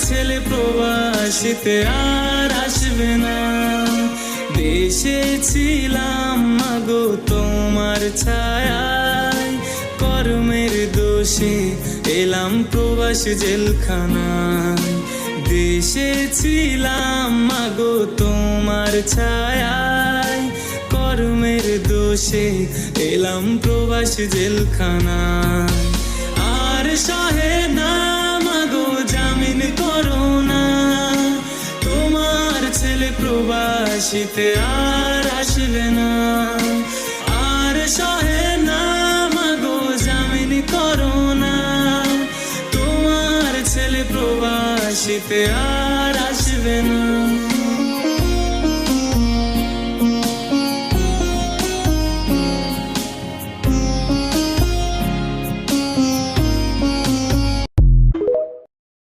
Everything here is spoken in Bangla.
ছেলে প্রবাসীতে আর আসবে না। দেশে ছিলাম মাগো তোমার ছায়ায়, কর্মের দোষে এলাম প্রবাসী জেলখানায়। দেশে ছিলাম মাগো তোমার ছায়ায়, কর্মের দোষে এলাম প্রবাসী জেলখানায়। আর সহে না মাগো জামিন করো না, তোমার ছেলে প্রবাসীতে আর আসবে না। আর সহে না মাগো জামিন করো না, তোমার ছেলে প্রবাসীতে আর আসবে না।